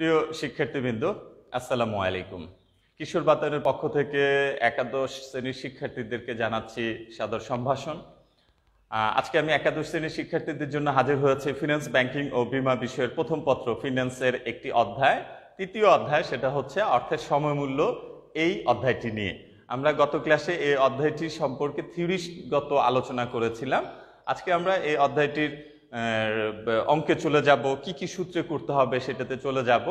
প্রিয় শিক্ষার্থীবৃন্দ, আসসালামু আলাইকুম। কিশোর বাতায়নের পক্ষ থেকে একাদশ শ্রেণীর শিক্ষার্থীদেরকে জানাচ্ছি সাদর সম্ভাষণ। আজকে আমি একাদশ শ্রেণীর শিক্ষার্থীদের জন্য হাজির হয়েছে ফিন্যান্স, ব্যাংকিং ও বীমা বিষয়ের প্রথম পত্র ফিন্যান্সের একটি অধ্যায়, তৃতীয় অধ্যায়, সেটা হচ্ছে অর্থের সময়মূল্য। এই অধ্যায়টি নিয়ে আমরা গত ক্লাসে এই অধ্যায়টি সম্পর্কে থিওরিগত আলোচনা করেছিলাম। আজকে আমরা এই অধ্যায়টির অঙ্কে চলে যাব, কি কি সূত্রে করতে হবে সেটাতে চলে যাব।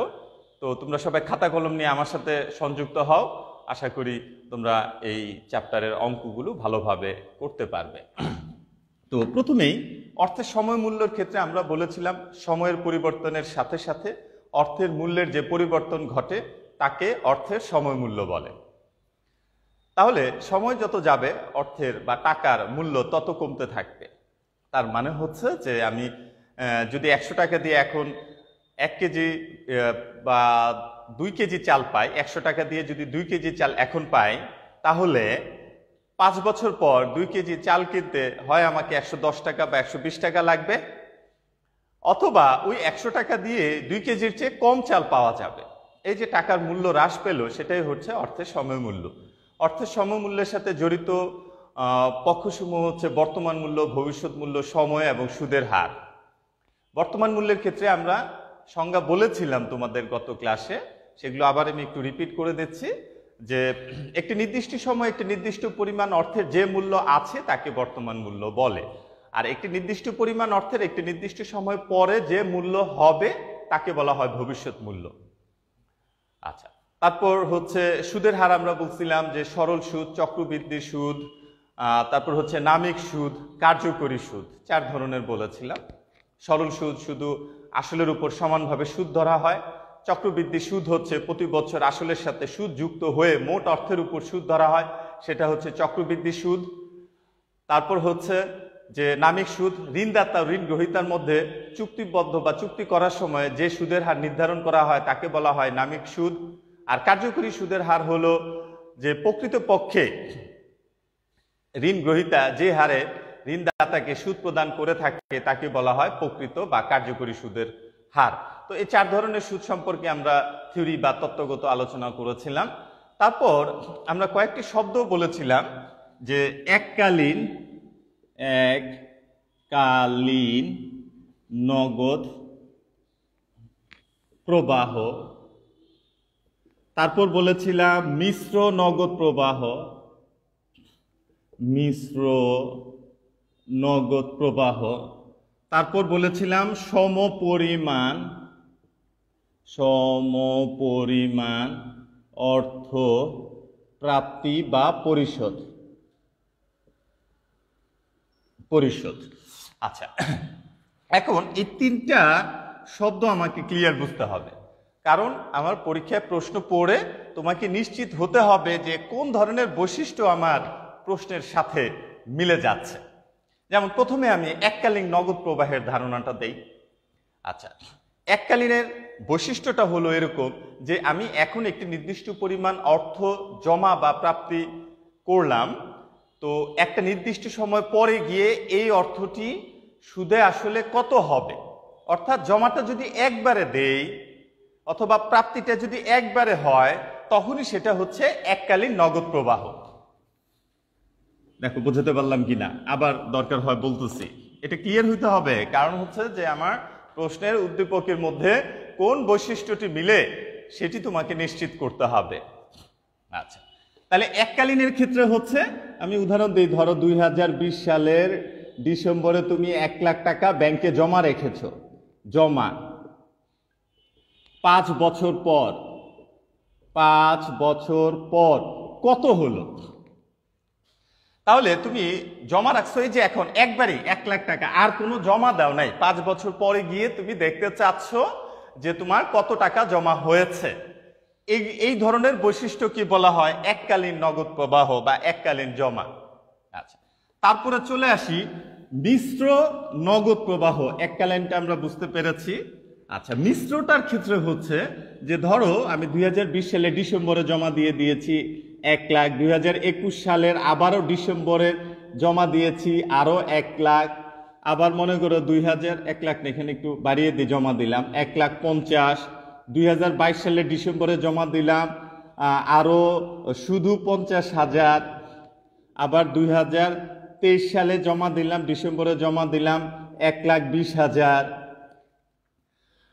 তো তোমরা সবাই খাতা কলম নিয়ে আমার সাথে সংযুক্ত হও, আশা করি তোমরা এই চ্যাপ্টারের অঙ্কগুলো ভালোভাবে করতে পারবে। তো প্রথমেই অর্থের সময় মূল্যের ক্ষেত্রে আমরা বলেছিলাম সময়ের পরিবর্তনের সাথে সাথে অর্থের মূল্যের যে পরিবর্তন ঘটে তাকে অর্থের সময় মূল্য বলে। তাহলে সময় যত যাবে অর্থের বা টাকার মূল্য তত কমতে থাকবে। তার মানে হচ্ছে যে আমি যদি 100 টাকা দিয়ে এখন 1 কেজি বা 2 কেজি চাল পাই, 100 টাকা দিয়ে যদি 2 কেজি চাল এখন পাই, তাহলে 5 বছর পর 2 কেজি চাল কিনতে হয় আমাকে 110 টাকা বা 120 টাকা লাগবে, অথবা ওই 100 টাকা দিয়ে 2 কেজির চেয়ে কম চাল পাওয়া যাবে। এই যে টাকার মূল্য হ্রাস পেল, সেটাই হচ্ছে অর্থের সময় মূল্য। অর্থের সময় মূল্যের সাথে জড়িত পক্ষসমূহ হচ্ছে বর্তমান মূল্য, ভবিষ্যৎ মূল্য, সময় এবং সুদের হার। বর্তমান মূল্যের ক্ষেত্রে আমরা সংজ্ঞা বলেছিলাম তোমাদের গত ক্লাসে, সেগুলো আবার আমি একটু রিপিট করে দিচ্ছি যে একটি নির্দিষ্ট সময় একটি নির্দিষ্ট পরিমাণ অর্থের যে মূল্য আছে তাকে বর্তমান মূল্য বলে, আর একটি নির্দিষ্ট পরিমাণ অর্থের একটি নির্দিষ্ট সময় পরে যে মূল্য হবে তাকে বলা হয় ভবিষ্যৎ মূল্য। আচ্ছা, তারপর হচ্ছে সুদের হার। আমরা বলছিলাম যে সরল সুদ, চক্রবৃদ্ধি সুদ, তারপর হচ্ছে নামিক সুদ, কার্যকরী সুদ, 4 ধরনের বলেছিলাম। সরল সুদ শুধু আসলের উপর সমানভাবে সুদ ধরা হয়। চক্রবৃদ্ধি সুদ হচ্ছে প্রতি বছর আসলের সাথে সুদ যুক্ত হয়ে মোট অর্থের উপর সুদ ধরা হয়, সেটা হচ্ছে চক্রবৃদ্ধি সুদ। তারপর হচ্ছে যে নামিক সুদ, ঋণদাতা ও ঋণ গ্রহীতার মধ্যে চুক্তিবদ্ধ বা চুক্তি করার সময় যে সুদের হার নির্ধারণ করা হয় তাকে বলা হয় নামিক সুদ। আর কার্যকরী সুদের হার হলো যে প্রকৃতপক্ষে ঋণ গ্রহীতা যে হারে ঋণদাতাকে সুদ প্রদান করে থাকে তাকে বলা হয় প্রকৃত বা কার্যকরী সুদের হার। তো এই 4 ধরনের সুদ সম্পর্কে আমরা থিওরি বা তত্ত্বগত আলোচনা করেছিলাম। তারপর আমরা কয়েকটি শব্দ বলেছিলাম যে এককালীন নগদ প্রবাহ, তারপর বলেছিলাম মিশ্র নগদ প্রবাহ, মিশ্র নগদ প্রবাহ, তারপর বলেছিলাম সমপরিমাণ অর্থ প্রাপ্তি বা পরিশোধ। আচ্ছা, এখন এই 3টা শব্দ আমাকে ক্লিয়ার বুঝতে হবে, কারণ আমার পরীক্ষায় প্রশ্ন পড়ে তোমাকে নিশ্চিত হতে হবে যে কোন ধরনের বৈশিষ্ট্য আমার প্রশ্নের সাথে মিলে যাচ্ছে। যেমন প্রথমে আমি এককালীন নগদ প্রবাহের ধারণাটা দেই। আচ্ছা, এককালীনের বৈশিষ্ট্যটা হলো এরকম যে আমি এখন একটি নির্দিষ্ট পরিমাণ অর্থ জমা বা প্রাপ্তি করলাম, তো একটা নির্দিষ্ট সময় পরে গিয়ে এই অর্থটি সুদে আসলে কত হবে, অর্থাৎ জমাটা যদি একবারে দেই অথবা প্রাপ্তিটা যদি একবারে হয়, তখনই সেটা হচ্ছে এককালীন নগদ প্রবাহ। দেখো বোঝাতে পারলাম কিনা, আবার দরকার হয় বলতেছি, এটা ক্লিয়ার হইতে হবে, কারণ হচ্ছে যে আমার প্রশ্নের উদ্দীপকের মধ্যে কোন বৈশিষ্ট্যটি মিলে সেটি তোমাকে নিশ্চিত করতে হবে। আচ্ছা, তাহলে এককালীনের ক্ষেত্রে হচ্ছে আমি উদাহরণ দিই, ধরো 2020 সালের ডিসেম্বরে তুমি 1 লাখ টাকা ব্যাংকে জমা রেখেছ, জমা 5 বছর পর কত হলো? তাহলে তুমি জমা রাখছো এই যে এখন একবারই 1 লাখ টাকা, আর কোনো জমা দাও নাই, 5 বছর পরে গিয়ে তুমি দেখতে চাচ্ছ যে তোমার কত টাকা জমা হয়েছে। এই ধরনের বৈশিষ্ট্য কি বলা হয়? এককালীন নগদ প্রবাহ বা এককালীন জমা। আচ্ছা, তারপরে চলে আসি মিশ্র নগদ প্রবাহ। এককালীনটা আমরা বুঝতে পেরেছি। আচ্ছা, মিশ্রটার ক্ষেত্রে হচ্ছে যে ধরো আমি 2020 সালে ডিসেম্বরে জমা দিয়েছি 1 লাখ, 2021 সালের আবারও ডিসেম্বরে জমা দিয়েছি আরো 1 লাখ, আবার মনে করো 1 লাখ না, এখানে একটু বাড়িয়ে দিয়ে জমা দিলাম 1,50,000, 2022 সালে ডিসেম্বরে জমা দিলাম আরো শুধু 50,000। আবার 2023 সালে জমা দিলাম, ডিসেম্বরে জমা দিলাম 1,20,000।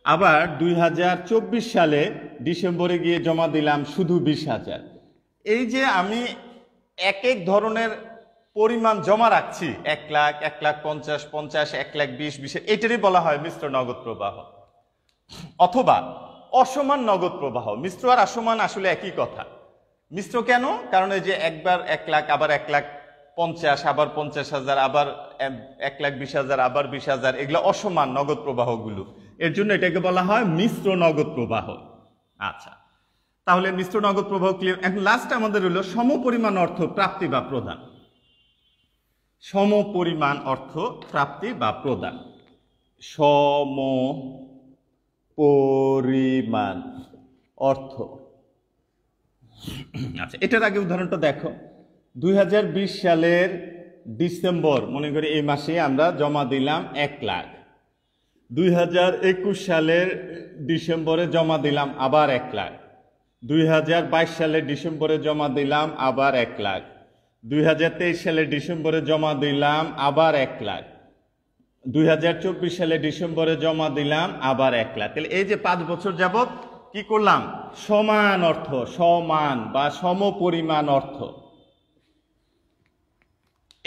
আবার 2024 সালে ডিসেম্বরে গিয়ে জমা দিলাম শুধু 20,000। এই যে আমি এক এক ধরনের পরিমাণ জমা রাখছি, 1 লাখ, 1,50,000, 50, 1,20,000, 20, এটারই বলা হয় মিশ্র নগদ প্রবাহ অথবা অসমান নগদ প্রবাহ। মিশ্র আর অসমান আসলে একই কথা। মিশ্র কেন? কারণ এই যে একবার 1 লাখ, আবার 1,50,000, আবার 50,000, আবার 1,20,000, আবার 20,000, এগুলো অসমান নগদ প্রবাহগুলো, এর জন্য এটাকে বলা হয় মিশ্র নগদ প্রবাহ। আচ্ছা, তাহলে মিশ্র নগদ প্রবাহ ক্লিয়ার। এখন লাস্ট আমাদের হলো সমপরিমাণ অর্থ প্রাপ্তি বা প্রদান। সমপরিমাণ অর্থ প্রাপ্তি বা প্রদান। সমপরিমাণ অর্থ। আচ্ছা, এটার আগে উদাহরণটা দেখো। 2020 সালের ডিসেম্বর, মনে করি এই মাসে আমরা জমা দিলাম 1 লাখ। 2021 সালের ডিসেম্বরে জমা দিলাম আবার 1 লাখ। 2022 সালের ডিসেম্বরে জমা দিলাম আবার 1 লাখ। 2023 সালের ডিসেম্বরে জমা দিলাম আবার 1 লাখ। 2024 সালে ডিসেম্বরে জমা দিলাম আবার 1 লাখ। তাহলে এই যে 5 বছর যাবত কি করলাম? সমান অর্থ, সমান বা সমপরিমাণ অর্থ,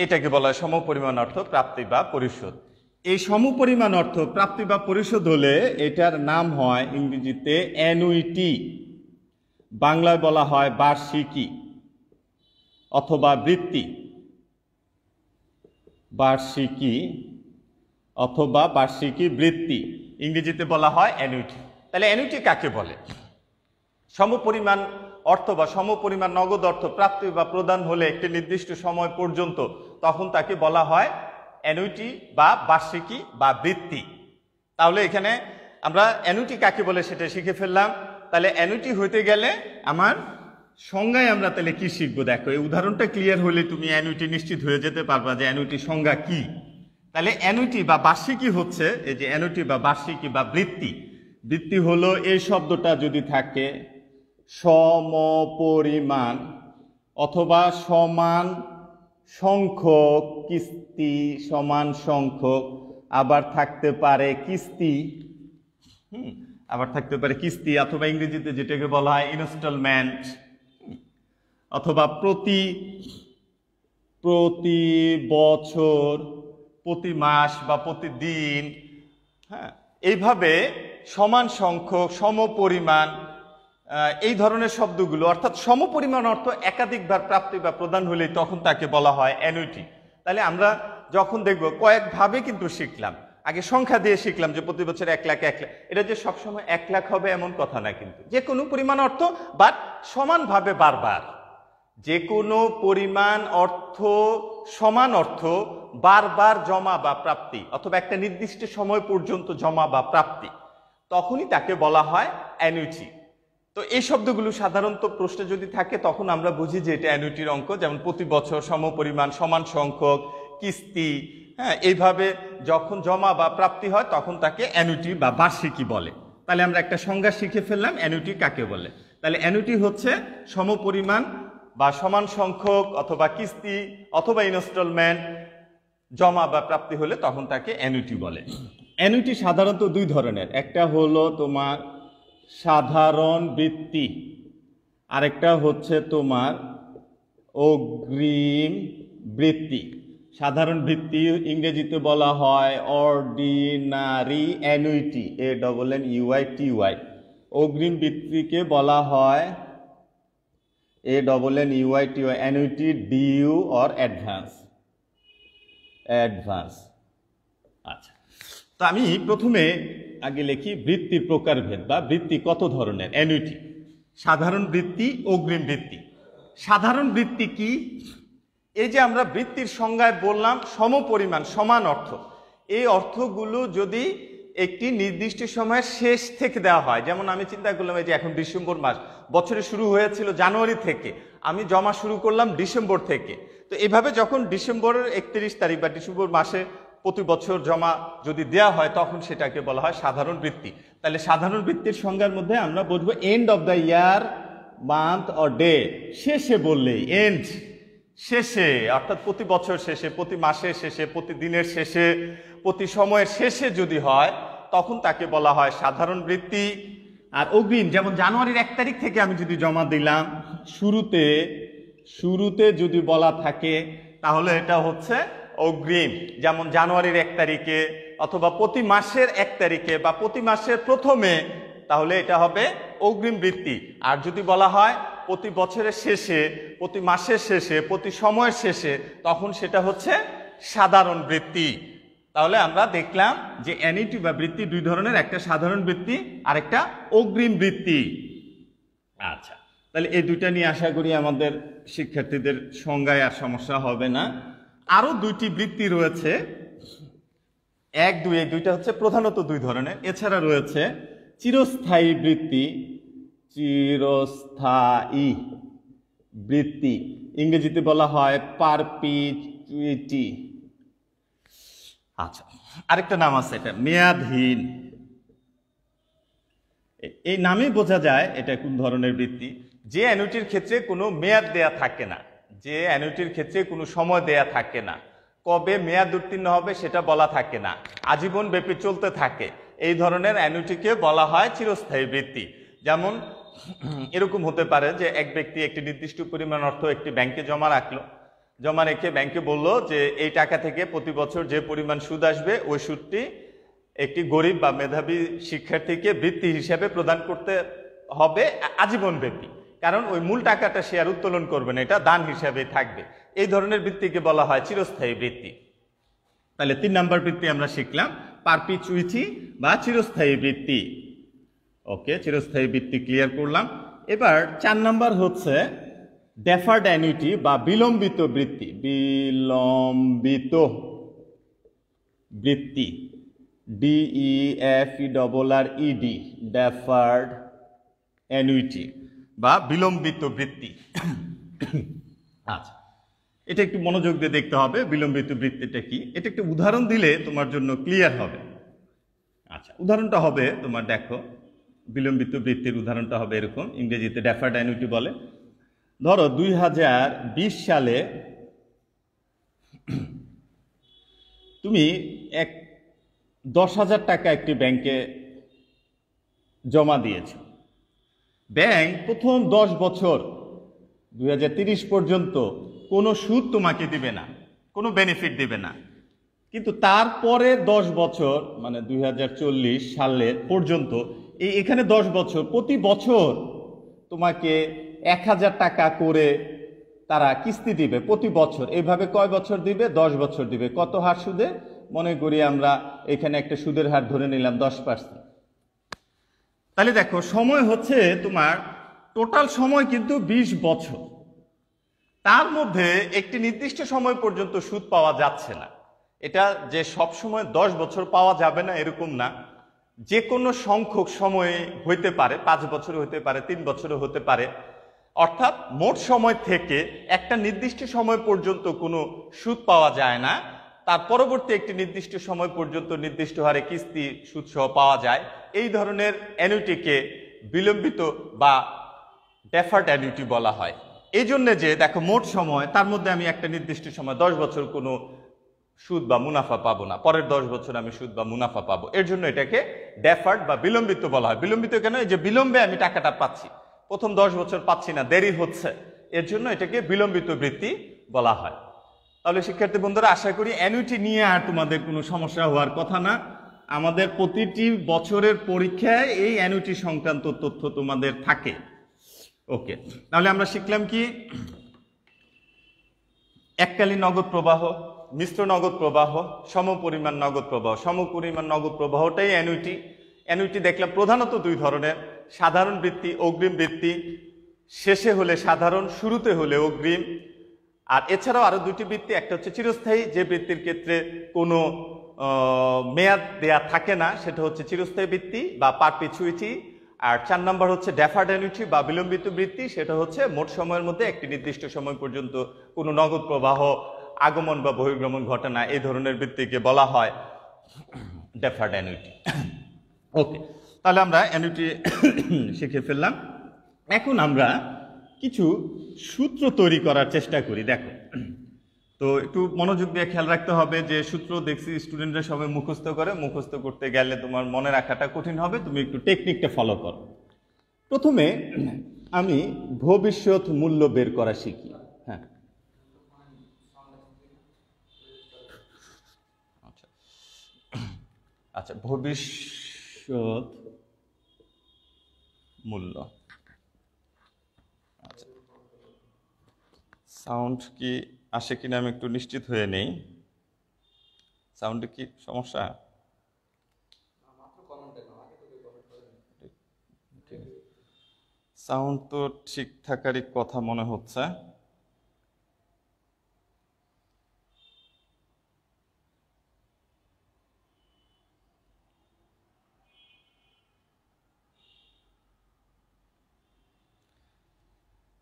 এটাকে বলা হয় সমপরিমাণ অর্থ প্রাপ্তি বা পরিশোধ। এই সমপরিমাণ অর্থ প্রাপ্তি বা পরিশোধ হলে এটার নাম হয় ইংরেজিতে অ্যানুইটি, বাংলায় বলা হয় বার্ষিকী অথবা বৃত্তি। বার্ষিকী অথবা বার্ষিকী বৃত্তি, ইংরেজিতে বলা হয় অ্যানুইটি। তাহলে অ্যানুইটি কাকে বলে? সমপরিমাণ অর্থ বা সমপরিমাণ নগদ অর্থ প্রাপ্তি বা প্রদান হলে একটি নির্দিষ্ট সময় পর্যন্ত, তখন তাকে বলা হয় অ্যানুইটি বা বার্ষিকী বা বৃত্তি। তাহলে এখানে আমরা অ্যানুইটি কাকে বলে সেটা শিখে ফেললাম। তাহলে অ্যানুইটি হইতে গেলে আমার সংজ্ঞায় আমরা তাহলে কি শিখবো? দেখো, এই উদাহরণটা ক্লিয়ার হলে তুমি অ্যানুইটি নিশ্চিত হয়ে যেতে পারবা যে অ্যানুইটি সংজ্ঞা কি। তাহলে অ্যানুইটি বা বার্ষিকী হচ্ছে, এই যে অ্যানুইটি বা বার্ষিকী বা বৃত্তি, বৃত্তি হলো এই শব্দটা যদি থাকে সমপরিমাণ অথবা সমান সংখ্যক কিস্তি, সমান সংখ্যক, আবার থাকতে পারে কিস্তি, আবার থাকতে পারে কিস্তি, অথবা ইংরেজিতে যেটাকে বলা হয় ইনস্টলমেন্ট, অথবা প্রতি বছর, প্রতি মাস বা প্রতিদিন। হ্যাঁ, এইভাবে সমান সংখ্যক, সমপরিমাণ, এই ধরনের শব্দগুলো, অর্থাৎ সমপরিমাণ অর্থ একাধিকবার প্রাপ্তি বা প্রদান হলে তখন তাকে বলা হয় অ্যানুইটি। তাহলে আমরা যখন দেখব কয়েকভাবে কিন্তু শিখলাম। আগে সংখ্যা দিয়ে শিখলাম যে প্রতি বছর 1 লাখ 1 লাখ, এটা যে সবসময় 1 লাখ হবে এমন কথা না, কিন্তু যে কোনো পরিমাণ অর্থ বাট সমানভাবে বারবার, যে কোনো পরিমাণ অর্থ, সমান অর্থ বারবার জমা বা প্রাপ্তি, অথবা একটা নির্দিষ্ট সময় পর্যন্ত জমা বা প্রাপ্তি, তখনই তাকে বলা হয় অ্যানুইটি। তো এই শব্দগুলো সাধারণত প্রশ্নে যদি থাকে তখন আমরা বুঝি যে এটা অ্যানুইটির অঙ্ক, যেমন প্রতি বছর, সমপরিমাণ, সমান সংখ্যক, কিস্তি। হ্যাঁ, এইভাবে যখন জমা বা প্রাপ্তি হয় তখন তাকে অ্যানুইটি বা বার্ষিকী বলে। তাহলে আমরা একটা সংজ্ঞা শিখে ফেললাম অ্যানুইটি কাকে বলে। তাহলে অ্যানুইটি হচ্ছে সমপরিমাণ বা সমান সংখ্যক অথবা কিস্তি অথবা ইনস্টলমেন্ট জমা বা প্রাপ্তি হলে তখন তাকে অ্যানুইটি বলে। অ্যানুইটি সাধারণত 2 ধরনের, একটা হলো তোমার সাধারণ বৃত্তি, আরেকটা হচ্ছে তোমার অগ্রিম বৃত্তি। সাধারণ বৃত্তি ইংরেজিতে বলা হয় অর্ডিনারি অ্যানুইটি, ANNUITY। অগ্রিম বৃত্তিকে বলা হয় ANNUITY, annuity due or advance. আচ্ছা, তো আমি প্রথমে আগে লিখি বৃত্তির প্রকারভেদ বা বৃত্তি কত ধরনের। অ্যানুইটি, সাধারণ বৃত্তি, অগ্রিম বৃত্তি। সাধারণ বৃত্তি কি? এই যে আমরা বৃত্তির সংজ্ঞায় বললাম সমপরিমাণ, সমান অর্থ, এই অর্থগুলো যদি একটি নির্দিষ্ট সময়ের শেষ থেকে দেওয়া হয়, যেমন আমি চিন্তা করলাম এই যে এখন ডিসেম্বর মাস, বছরে শুরু হয়েছিল জানুয়ারি থেকে, আমি জমা শুরু করলাম ডিসেম্বর থেকে। তো এইভাবে যখন ডিসেম্বরের 31 তারিখ বা ডিসেম্বর মাসে প্রতি বছর জমা যদি দেয়া হয় তখন সেটাকে বলা হয় সাধারণ বৃত্তি। তাহলে সাধারণ বৃত্তির সংজ্ঞার মধ্যে আমরা বুঝবো end of the year, month or day, শেষে বললেই এন্ড, শেষে, অর্থাৎ প্রতি বছর শেষে, প্রতি মাসের শেষে, প্রতি দিনের শেষে, প্রতি সময়ের শেষে যদি হয় তখন তাকে বলা হয় সাধারণ বৃত্তি। আর অগ্রিম, যেমন জানুয়ারির 1 তারিখ থেকে আমি যদি জমা দিলাম, শুরুতে যদি বলা থাকে তাহলে এটা হচ্ছে অগ্রিম। যেমন জানুয়ারির 1 তারিখে অথবা প্রতি মাসের 1 তারিখে বা প্রতি মাসের প্রথমে, তাহলে এটা হবে অগ্রিম বৃত্তি। আর যদি বলা হয় প্রতি বছরের শেষে, প্রতি মাসের শেষে, প্রতি সময়ের শেষে, তখন সেটা হচ্ছে সাধারণ বৃত্তি। তাহলে আমরা দেখলাম যে অ্যানুইটি বা বৃত্তি দুই ধরনের, একটা সাধারণ বৃত্তি আর একটা অগ্রিম বৃত্তি। আচ্ছা, তাহলে এই দুইটা নিয়ে আশা করি আমাদের শিক্ষার্থীদের সংজ্ঞায় আর সমস্যা হবে না। আরো দুইটি বৃত্তি রয়েছে, 1, 2, এই দুইটা হচ্ছে প্রধানত দুই ধরনের। এছাড়া রয়েছে চিরস্থায়ী বৃত্তি, চিরস্থায়ী বৃত্তি, ইংরেজিতে বলা হয় পারপিচুইটি। আচ্ছা, আরেকটা নাম আছে, এটা মেয়াদহীন। এই নামেই বোঝা যায় এটা কোন ধরনের বৃত্তি। যে অ্যানুইটির ক্ষেত্রে কোনো মেয়াদ দেয়া থাকে না, যে অ্যানুইটির ক্ষেত্রে কোনো সময় দেয়া থাকে না, কবে মেয়াদ উত্তীর্ণ হবে সেটা বলা থাকে না, আজীবন ব্যাপী চলতে থাকে, এই ধরনের অ্যানুইটিকে বলা হয় চিরস্থায়ী বৃত্তি। যেমন এরকম হতে পারে যে এক ব্যক্তি একটি নির্দিষ্ট পরিমাণ অর্থ একটি ব্যাংকে জমা রাখলো, জমা রেখে ব্যাংকে বলল যে এই টাকা থেকে প্রতি বছর যে পরিমাণ সুদ আসবে ওই সুদটি একটি গরিব বা মেধাবী শিক্ষার্থীকে বৃত্তি হিসেবে প্রদান করতে হবে আজীবন ব্যাপী, কারণ ওই মূল টাকাটা সে আর উত্তোলন করবে না, এটা দান হিসাবে থাকবে। এই ধরনের বৃত্তিকে বলা হয় চিরস্থায়ী বৃত্তি। তাহলে 3 নাম্বার বৃত্তি আমরা শিখলাম, পারপিচুইটি বা চিরস্থায়ী বৃত্তি। ওকে, চিরস্থায়ী বৃত্তি ক্লিয়ার করলাম। এবার 4 নাম্বার হচ্ছে ডেফার্ড অ্যানুইটি বা বিলম্বিত বৃত্তি। বিলম্বিত বৃত্তি, DEFERRED, ডেফার্ড অ্যানুইটি বা বিলম্বিত বৃত্তি। আচ্ছা, এটা একটু মনোযোগ দিয়ে দেখতে হবে বিলম্বিত বৃত্তিটা কি। এটা একটু উদাহরণ দিলে তোমার জন্য ক্লিয়ার হবে। আচ্ছা, উদাহরণটা হবে, তোমার দেখো বিলম্বিত বৃত্তির উদাহরণটা হবে এরকম, ইংরেজিতে ডেফার্ড অ্যানুইটি বলে। ধরো 2020 সালে তুমি 10,000 টাকা একটি ব্যাংকে জমা দিয়েছ। ব্যাংক প্রথম 10 বছর 2030 পর্যন্ত কোনো সুদ তোমাকে দিবে না, কোনো বেনিফিট দিবে না। কিন্তু তারপরে 10 বছর মানে 2040 সালের পর্যন্ত এখানে 10 বছর প্রতি বছর তোমাকে 1,000 টাকা করে তারা কিস্তি দিবে প্রতি বছর। এইভাবে কয় বছর দিবে? 10 বছর দিবে। কত হার সুদে? মনে করি আমরা এখানে একটা সুদের হার ধরে নিলাম 10%। তাহলে দেখো সময় হচ্ছে তোমার টোটাল সময় কিন্তু 20 বছর। তার মধ্যে একটি নির্দিষ্ট সময় পর্যন্ত সুদ পাওয়া যাচ্ছে না। এটা যে সব সময় 10 বছর পাওয়া যাবে না এরকম না, যে কোনো সংখ্যক সময়ে হইতে পারে, 5 বছর হইতে পারে, 3 বছরও হতে পারে। অর্থাৎ মোট সময় থেকে একটা নির্দিষ্ট সময় পর্যন্ত কোনো সুদ পাওয়া যায় না, তার পরবর্তী একটি নির্দিষ্ট সময় পর্যন্ত নির্দিষ্ট হারে কিস্তি সুদ সহ পাওয়া যায়। এই ধরনের অ্যানুইটিকে বিলম্বিত বা ডেফার্ড অ্যানুইটি বলা হয়। এই জন্য যে দেখো মোট সময়, তার মধ্যে আমি একটা নির্দিষ্ট সময় 10 বছর কোনো সুদ বা মুনাফা পাবো না, পরের 10 বছর আমি সুদ বা মুনাফা পাবো, এর জন্য এটাকে ডেফার্ড বা বিলম্বিত বলা হয়। বিলম্বিত কেন? এই যে বিলম্বে আমি টাকাটা পাচ্ছি, প্রথম 10 বছর পাচ্ছি না, দেরি হচ্ছে, এর জন্য এটাকে বিলম্বিত বৃত্তি বলা হয়। তাহলে শিক্ষার্থী বন্ধুরা, আশা করি অ্যানুইটি নিয়ে আর তোমাদের কোনো সমস্যা হওয়ার কথা না। আমাদের প্রতিটি বছরের পরীক্ষায় এই অ্যানুইটি সংক্রান্ত তথ্য তোমাদের থাকে। ওকে, তাহলে আমরা শিখলাম কি? এককালীন নগদ প্রবাহ, মিশ্র নগদ প্রবাহ, সমপরিমাণ নগদ প্রবাহ। সমপরিমাণ নগদ প্রবাহটাই অ্যানুইটি। অ্যানুইটি দেখলাম প্রধানত দুই ধরনের, সাধারণ বৃত্তি, অগ্রিম বৃত্তি। শেষে হলে সাধারণ, শুরুতে হলে অগ্রিম। আর এছাড়াও আরো দুটি বৃত্তি, একটা হচ্ছে চিরস্থায়ী, যে বৃত্তির ক্ষেত্রে কোনো মেয়াদ দেয়া থাকে না, সেটা হচ্ছে চিরস্থায়ী বৃত্তি বা পারপিচুইটি। আর 4 নম্বর হচ্ছে ডেফার্ড অ্যানুইটি বা বিলম্বিত বৃত্তি, সেটা হচ্ছে মোট সময়ের মধ্যে একটি নির্দিষ্ট সময় পর্যন্ত কোনো নগদ প্রবাহ আগমন বা বহির্গমন ঘটে না, এই ধরনের বৃত্তিকে বলা হয় ডেফার্ড অ্যানুইটি। ওকে, তাহলে আমরা অ্যানুইটি শিখে ফেললাম। এখন আমরা কিছু সূত্র তৈরি করার চেষ্টা করি। দেখো, তো একটু মনোযোগ দিয়ে খেয়াল রাখতে হবে যে সূত্র দেখছি স্টুডেন্টরা সবাই মুখস্থ করে, মুখস্থ করতে গেলে তোমার মনে রাখাটা কঠিন হবে, তুমি একটু টেকনিকটা ফলো করো। প্রথমে আমি ভবিষ্যৎ মূল্য বের করা শিখি। হ্যাঁ, আচ্ছা, ভবিষ্যৎ মূল্য। আচ্ছা, সাউন্ড কি আসে কিনা আমি একটু নিশ্চিত হয়ে নেই। সাউন্ডে কি সমস্যা? সাউন্ড তো ঠিক থাকারই কথা মনে হচ্ছে।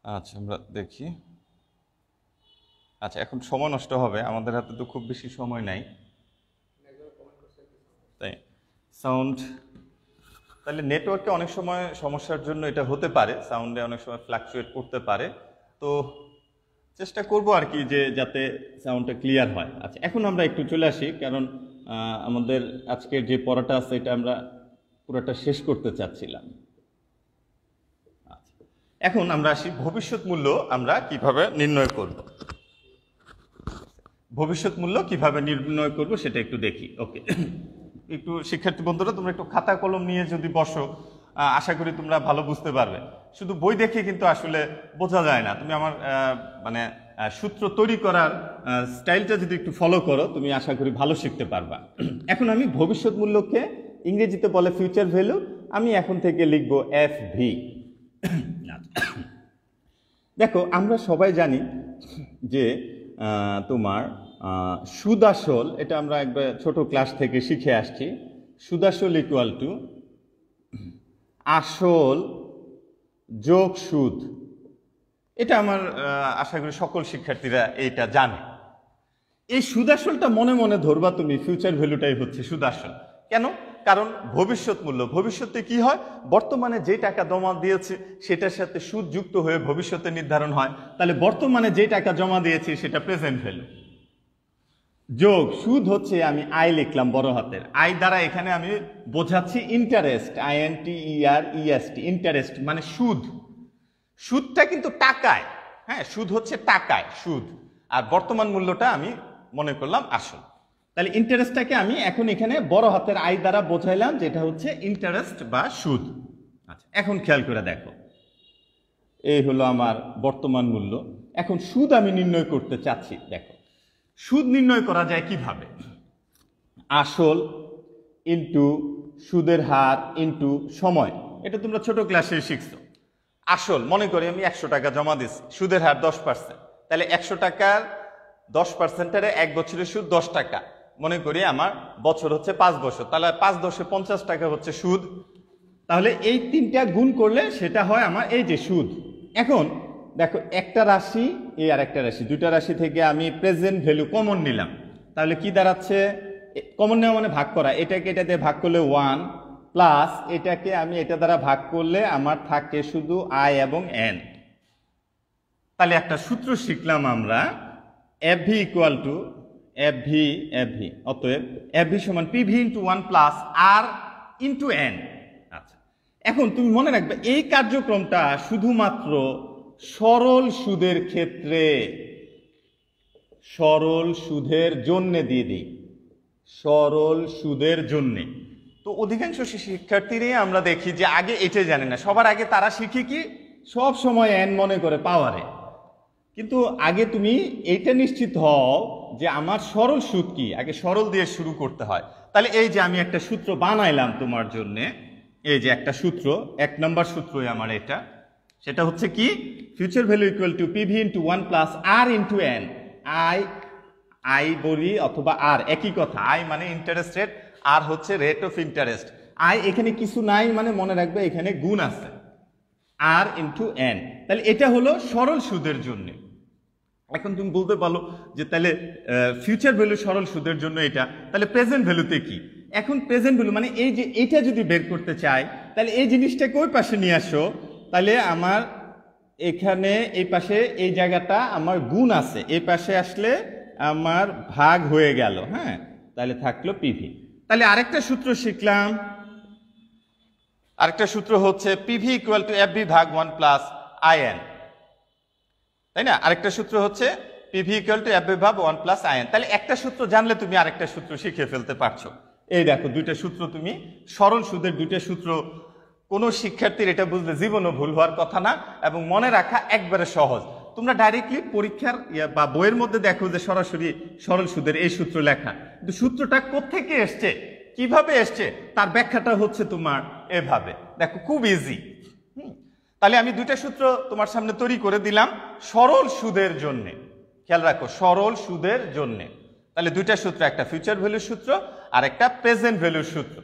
আচ্ছা, আমরা দেখি। আচ্ছা, এখন সময় নষ্ট হবে, আমাদের হাতে তো খুব বেশি সময় নাই, তাই সাউন্ড তাহলে নেটওয়ার্কে অনেক সময় সমস্যার জন্য এটা হতে পারে, সাউন্ডে অনেক সময় ফ্লাকচুয়েট করতে পারে। তো চেষ্টা করব আর কি যে যাতে সাউন্ডটা ক্লিয়ার হয়। আচ্ছা, এখন আমরা একটু চলে আসি, কারণ আমাদের আজকের যে পড়াটা আছে এটা আমরা পুরোটা শেষ করতে চাচ্ছিলাম। আচ্ছা, এখন আমরা আসি ভবিষ্যৎ মূল্য আমরা কিভাবে নির্ণয় করব। ভবিষ্যৎ মূল্য কিভাবে নির্ণয় করব সেটা একটু দেখি। ওকে, একটু শিক্ষার্থী বন্ধুরা তোমরা একটু খাতা কলম নিয়ে যদি বসো, আশা করি তোমরা ভালো বুঝতে পারবে। শুধু বই দেখে কিন্তু আসলে বোঝা যায় না। তুমি আমার মানে সূত্র তৈরি করার স্টাইলটা যদি একটু ফলো করো, তুমি আশা করি ভালো শিখতে পারবা। এখন আমি ভবিষ্যৎ মূল্যকে ইংরেজিতে বলে ফিউচার ভ্যালু, আমি এখন থেকে লিখব FV। দেখো, আমরা সবাই জানি যে তোমার সুদ আসল, এটা আমরা একবার ছোট ক্লাস থেকে শিখে আসছি। সুদ আসল ইকুয়াল টু আসল যোগ সুদ। এটা আমার আশা করি সকল শিক্ষার্থীরা এটা জানে। এই সুদ আসলটা মনে মনে ধরবা তুমি, ফিউচার ভ্যালুটাই হচ্ছে সুদ আসল। কেন? কারণ ভবিষ্যৎ মূল্য, ভবিষ্যতে কি হয়, বর্তমানে যে টাকা জমা দিয়েছে সেটার সাথে সুদ যুক্ত হয়ে ভবিষ্যতে নির্ধারণ হয়। তাহলে বর্তমানে যে টাকা জমা দিয়েছি সেটা প্রেজেন্ট ভ্যালু, যোগ সুদ হচ্ছে আমি আই লিখলাম বড় হাতের আই দ্বারা, এখানে আমি বোঝাচ্ছি ইন্টারেস্ট, INTEREST, ইন্টারেস্ট মানে সুদ। সুদটা কিন্তু টাকায়, হ্যাঁ, সুদ হচ্ছে টাকায় সুদ, আর বর্তমান মূল্যটা আমি মনে করলাম আসল। তাহলে ইন্টারেস্টটাকে আমি এখন এখানে বড় হাতের আই দ্বারা বোঝাইলাম, যেটা হচ্ছে ইন্টারেস্ট বা সুদ। আচ্ছা, এখন খেয়াল করে দেখো, এই হলো আমার বর্তমান মূল্য। এখন সুদ আমি নির্ণয় করতে চাচ্ছি। দেখো, সুদ নির্ণয় করা যায় কিভাবে? আসল ইন্টু সুদের হার ইন্টু সময়। এটা তোমরা ছোট ক্লাসে শিখছো। আসল মনে করি আমি 100 টাকা জমা দিচ্ছি, সুদের হার 10%, তাহলে 100 টাকার 10%-এর 1 বছরের সুদ 10 টাকা। মনে করি আমার বছর হচ্ছে 5 বছর, তাহলে 5 10 50 টাকা হচ্ছে সুদ। তাহলে এই তিনটা গুণ করলে সেটা হয় আমার এই যে সুদ। এখন দেখো, একটা রাশি এই আর একটা রাশি, দুইটা রাশি থেকে আমি প্রেজেন্ট ভ্যালু কমন নিলাম, তাহলে কি দাঁড়াচ্ছে? কমন নেওয়া মানে ভাগ করা, এটাকে এটা দিয়ে ভাগ করলে 1 প্লাস এটাকে আমি এটা দ্বারা ভাগ করলে আমার থাকে শুধু আই এবং এন। তাহলে একটা সূত্র শিখলাম আমরা, FV ইকুয়াল টু FV, অতএব FV সমান PV into 1 plus r into N. আচ্ছা, এখন তুমি মনে রাখবে এই কার্যক্রমটা শুধুমাত্র সরল সুদের ক্ষেত্রে, সরল সুদের জন্যে দিয়ে দিই, সরল সুদের জন্যে। তো অধিকাংশ শিক্ষার্থীরাই আমরা দেখি যে আগে এটাই জানে না, সবার আগে তারা শিখে কি সব সময় এন মনে করে পাওয়ারে। কিন্তু আগে তুমি এইটা নিশ্চিত হও যে আমার সরল সুদ কি, আগে সরল দিয়ে শুরু করতে হয়। তাহলে এই যে আমি একটা সূত্র বানাইলাম তোমার জন্যে, এই যে একটা সূত্র, 1 নম্বর সূত্রই আমার এটা, সেটা হচ্ছে কি, future value equal to PV into 1 plus r into n. I বলি অথবা আর একই কথা, আই মানে ইন্টারেস্ট রেট, আর হচ্ছে রেট অফ ইন্টারেস্ট। আই এখানে কিছু নাই মানে মনে রাখবে এখানে গুণ আছে, আর ইন্টু এন। তাহলে এটা হলো সরল সুদের জন্য। এখন তুমি বলতে পারো যে তাহলে ফিউচার ভ্যালু সরল সুদের জন্য এটা, তাহলে প্রেজেন্ট ভ্যালুতে কি? এখন প্রেজেন্ট ভ্যালু মানে এই যে এটা যদি বের করতে চাই, তাহলে এই জিনিসটাকে ওই পাশে নিয়ে আসো। তাহলে আমার এখানে এই পাশে এই জায়গাটা আমার গুণ আছে, এই পাশে আসলে আমার ভাগ হয়ে গেল। হ্যাঁ, তাহলে থাকলো পিভি। তাহলে আরেকটা সূত্র শিখলাম, আরেকটা সূত্র হচ্ছে PV equal to F V ভাগ 1 প্লাস আইএন, তাই না? আরেকটা সূত্র হচ্ছে PV equal to F V ভাগ 1 প্লাস আইএন। তাহলে একটা সূত্র জানলে তুমি আরেকটা সূত্র শিখে ফেলতে পারছো। এই দেখো দুইটা সূত্র, তুমি সরল সুদের দুইটা সূত্র, কোনো শিক্ষার্থীর এটা বুঝলে জীবনও ভুল হওয়ার কথা না, এবং মনে রাখা একবারে সহজ। তোমরা ডাইরেক্টলি পরীক্ষার বা বইয়ের মধ্যে দেখো যে সরাসরি সরল সুদের এই সূত্র লেখা, কিন্তু সূত্রটা কোত্থেকে এসছে, কিভাবে এসছে, তার ব্যাখ্যাটা হচ্ছে তোমার এভাবে। দেখো খুব ইজি। তাহলে আমি দুইটা সূত্র তোমার সামনে তৈরি করে দিলাম সরল সুদের জন্যে। খেয়াল রাখো, সরল সুদের জন্যে। তাহলে দুইটা সূত্র, একটা ফিউচার ভ্যালুর সূত্র আর একটা প্রেজেন্ট ভ্যালুর সূত্র।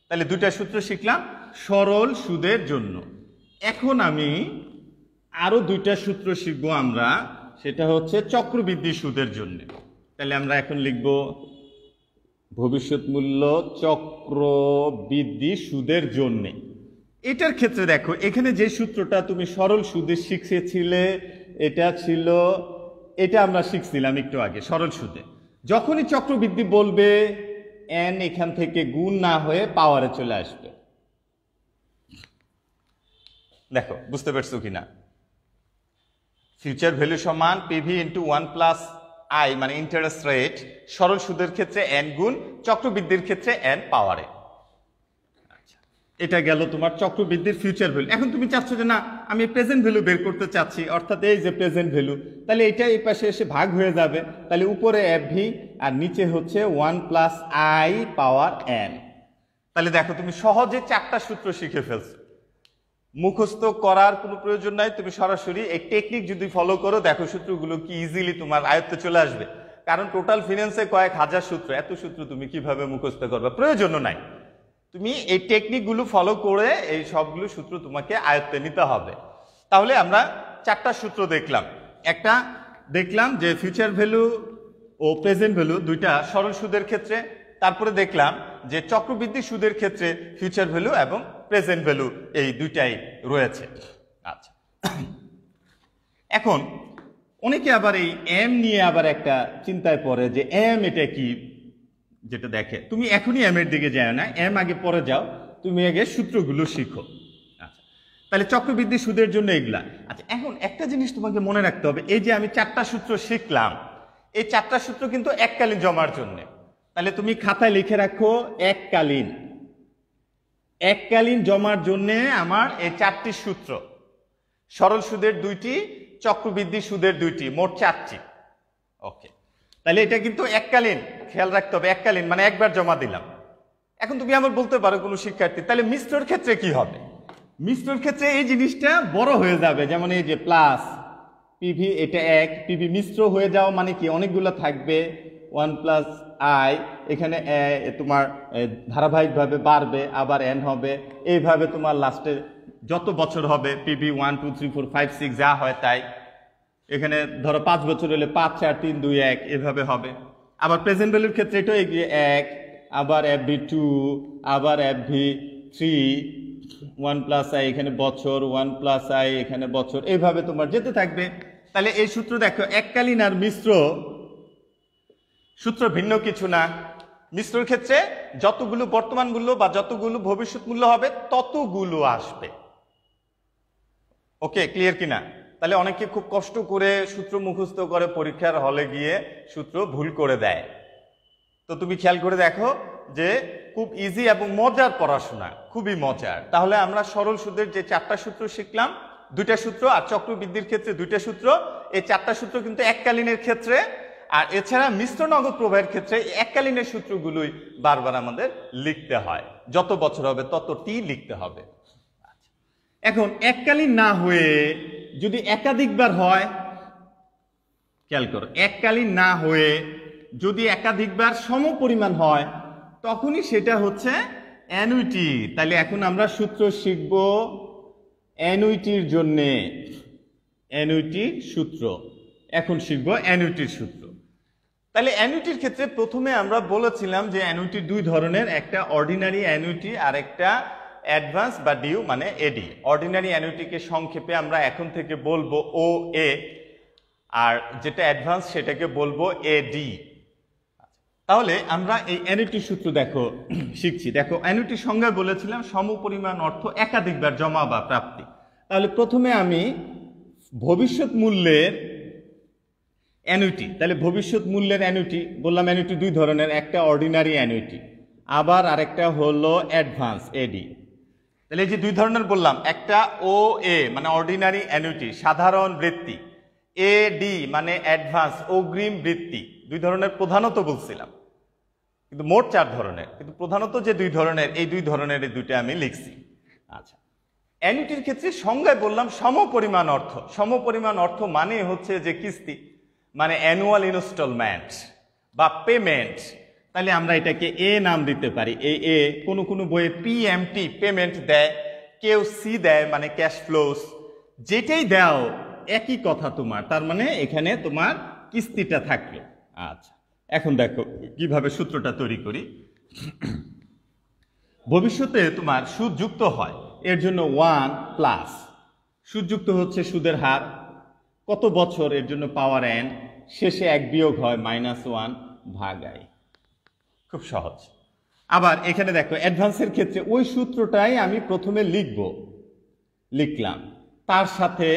তাহলে দুইটা সূত্র শিখলাম সরল সুদের জন্য। এখন আমি আরো দুইটা সূত্র শিখবো আমরা, সেটা হচ্ছে চক্রবৃদ্ধি সুদের জন্য। তাহলে আমরা এখন লিখব ভবিষ্যৎ মূল্য চক্রবৃদ্ধি সুদের জন্য। এটার ক্ষেত্রে দেখো, এখানে যে সূত্রটা তুমি সরল সুদে শিখেছিলে, এটা ছিল, এটা আমরা শিখছিলাম একটু আগে সরল সুদে। যখনই চক্রবৃদ্ধি বলবে এন এখান থেকে গুণ না হয়ে পাওয়ারে চলে আসবে। দেখো বুঝতে পারছো কিনা? ফিউচার ভ্যালু সমান পিভি ইন্টু 1 প্লাস আই, মানে ইন্টারেস্ট রেট, সরল সুদের ক্ষেত্রে এন গুণ, চক্রবৃদ্ধির ক্ষেত্রে এন পাওয়ারে। এটা গেল তোমার চক্রবৃদ্ধির ফিউচার ভ্যালু। এখন তুমি চাচ্ছ যে না, আমি প্রেজেন্ট ভ্যালু বের করতে চাচ্ছি, অর্থাৎ এই যে প্রেজেন্ট ভ্যালু, তাহলে এটা এই পাশে এসে ভাগ হয়ে যাবে। তাহলে উপরে এফ ভি আর নিচে হচ্ছে 1 প্লাস আই পাওয়ার এন। তাহলে দেখো তুমি সহজে চারটা সূত্র শিখে ফেলছো, মুখস্থ করার কোনো প্রয়োজন নাই। তুমি সরাসরি এই টেকনিক যদি ফলো করো, দেখো সূত্রগুলো কি ইজিলি তোমার আয়ত্তে চলে আসবে। কারণ টোটাল ফিনান্সে কয়েক হাজার সূত্র, এত সূত্র তুমি কিভাবে মুখস্থ করবে, প্রয়োজনও নাই। তুমি এই টেকনিকগুলো ফলো করে এই সবগুলো সূত্র তোমাকে আয়ত্তে নিতে হবে। তাহলে আমরা চারটা সূত্র দেখলাম। একটা দেখলাম যে ফিউচার ভ্যালু ও প্রেজেন্ট ভ্যালু দুইটা সরল সুদের ক্ষেত্রে। তারপরে দেখলাম যে চক্রবৃদ্ধি সুদের ক্ষেত্রে ফিউচার ভ্যালু এবং প্রেজেন্ট ভ্যালু এই দুইটাই রয়েছে। আচ্ছা, এখন অনেকে আবার এই এম নিয়ে আবার একটা চিন্তায় পড়ে যে এম এটা কি, যেটা দেখে। তুমি এখনই এম এর দিকে যাও না, এম আগে পরে যাও, তুমি আগে সূত্রগুলো শিখো। আচ্ছা, তাহলে চক্রবৃদ্ধি সুদের জন্য এগুলা। আচ্ছা, এখন একটা জিনিস তোমাকে মনে রাখতে হবে, এই যে আমি চারটা সূত্র শিখলাম, এই চারটা সূত্র কিন্তু এককালীন জমার জন্য। তাহলে তুমি খাতায় লিখে রাখো এককালীন, এককালীন জমার জন্য আমার এই চারটি সূত্র, সরল সুদের দুইটি, চক্রবৃদ্ধি সুদের দুইটি, মোট চারটি। ওকে, তাহলে এটা কিন্তু এককালীন, খেয়াল রাখতে হবে এককালীন মানে একবার জমা দিলাম। এখন তুমি আমার বলতে পারো কোনো শিক্ষার্থী, তাহলে মিশ্রর ক্ষেত্রে কি হবে? মিশ্রর ক্ষেত্রে এই জিনিসটা বড় হয়ে যাবে, যেমন এই যে প্লাস পিভি, এটা এক, পিভি মিশ্র হয়ে যাও মানে কি অনেকগুলো থাকবে, 1 প্লাস আই, এখানে তোমার ধারাবাহিকভাবে বাড়বে, আবার এন হবে, এইভাবে তোমার লাস্টে যত বছর হবে পিভি 1 2 3 4 5 6 যা হয় তাই। এখানে ধরো 5 বছর হলে 5 4 3 2 1 এভাবে হবে। আবার প্রেজেন্ট ভ্যালুর ক্ষেত্রে এটাও এগিয়ে 1, আবার এফ ভি 2, আবার এফ ভি 3, 1 প্লাস আই এখানে বছর, 1 প্লাস আই এখানে বছর, এইভাবে তোমার যেতে থাকবে। তাহলে এই সূত্র দেখো এককালীন আর মিশ্র সূত্র ভিন্ন কিছু না। মিশ্রর ক্ষেত্রে যতগুলো বর্তমান মূল্য বা যতগুলো ভবিষ্যৎ মূল্য হবে ততগুলো আসবে। ওকে, ক্লিয়ার কিনা? তাহলে অনেকে খুব কষ্ট করে সূত্র মুখস্থ করে পরীক্ষার হলে গিয়ে সূত্র ভুল করে দেয়। তো তুমি খেয়াল করে দেখো যে খুব ইজি এবং মজার পড়াশোনা, খুবই মজার। তাহলে আমরা সরল সুদের যে চারটা সূত্র শিখলাম, দুইটা সূত্র, আর চক্রবৃদ্ধির ক্ষেত্রে দুইটা সূত্র, এই চারটা সূত্র কিন্তু এককালীনের ক্ষেত্রে, আর এছাড়া মিশ্র নগদ প্রবাহের ক্ষেত্রে এককালীনের সূত্রগুলোই বারবার আমাদের লিখতে হয়, যত বছর হবে ততটি লিখতে হবে। এখন এককালীন না হয়ে যদি একাধিকবার হয়, খেয়াল করো, এককালীন না হয়ে যদি একাধিকবার সমপরিমাণ হয় তখনই সেটা হচ্ছে অ্যানুইটি। তাহলে এখন আমরা সূত্র শিখব অ্যানুইটির জন্যে, অ্যানুইটির সূত্র। এখন শিখবো অ্যানুইটির সূত্র। তাহলে অ্যানুইটির ক্ষেত্রে প্রথমে আমরা বলেছিলাম যে অ্যানুইটি দুই ধরনের, একটা অর্ডিনারি অ্যানুইটি আর একটা অ্যাডভান্স বা ডিউ মানে এডি। অর্ডিনারি অ্যানুইটিকে সংক্ষেপে আমরা এখন থেকে বলবো ও এ, আর যেটা অ্যাডভান্স সেটাকে বলবো এডি। তাহলে আমরা এই অ্যানুইটির সূত্র দেখো শিখছি। দেখো অ্যানুইটির সংজ্ঞায় বলেছিলাম সমপরিমাণ অর্থ একাধিকবার জমা বা প্রাপ্তি। তাহলে প্রথমে আমি ভবিষ্যৎ মূল্যের অ্যানুইটি, তাহলে ভবিষ্যৎ মূল্যের অ্যানুইটি বললাম, অ্যানুইটি দুই ধরনের, একটা অর্ডিনারি অ্যানুইটি আবার আরেকটা হলো অ্যাডভান্স এডি। তাহলে এই যে দুই ধরনের বললাম, একটা ও এ মানে অর্ডিনারি অ্যানুইটি সাধারণ বৃত্তি, এডি মানে অ্যাডভান্স অগ্রিম বৃত্তি, দুই ধরনের প্রধানত বলছিলাম, কিন্তু মোট চার ধরনের, কিন্তু প্রধানত যে দুই ধরনের এই দুই ধরনের এই দুইটা আমি লিখছি। আচ্ছা, অ্যানুইটির ক্ষেত্রে সংজ্ঞায় বললাম সমপরিমাণ অর্থ। সমপরিমাণ অর্থ মানে হচ্ছে যে কিস্তি, মানে অ্যানুয়াল ইনস্টলমেন্ট বা পেমেন্ট। তাহলে আমরা এটাকে এ নাম দিতে পারি। এই এ কোনো কোনো বইয়ে পিএমটি পেমেন্ট দেয়, কেউ সি দেয় মানে ক্যাশ ফ্লোস, যেটাই দাও একই কথা তোমার, তার মানে এখানে তোমার কিস্তিটা থাকলো। আচ্ছা, এখন দেখো কিভাবে সূত্রটা তৈরি করি। ভবিষ্যতে তোমার সুদ যুক্ত হয়, এর জন্য 1 প্লাস সুদ যুক্ত হচ্ছে সুদের হার, কত বছর এর জন্য পাওয়ার এন, শেষে এক বিয়োগ হয় -1 ভাগ আই। খুব সহজ। আবার এখানে দেখো অ্যাডভান্সের ক্ষেত্রে ওই সূত্রটাই আমি প্রথমে লিখলাম, তার সাথে